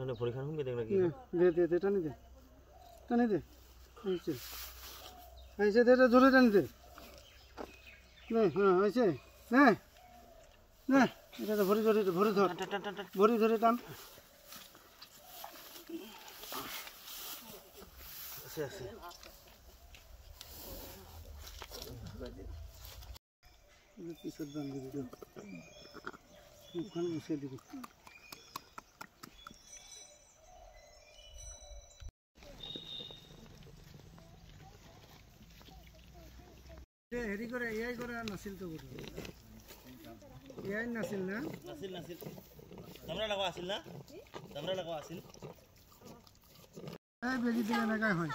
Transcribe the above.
তাহলে পরীক্ষা হুমকে দেখ নাকি দে টানি দে আইছে দে ধরে টানি দে হ্যাঁ আইছে না এটা তো ভরি ধরে টান আছে পিছত বান্ধি দিবি মুখখন মুছে দিবি হেৰি কৰে এয়াই কৰা নাছিল তো এয়াই নাছিল না নাছিল আমৰা লাগা আছিল না এই বেজি দিলে নাগাই হয়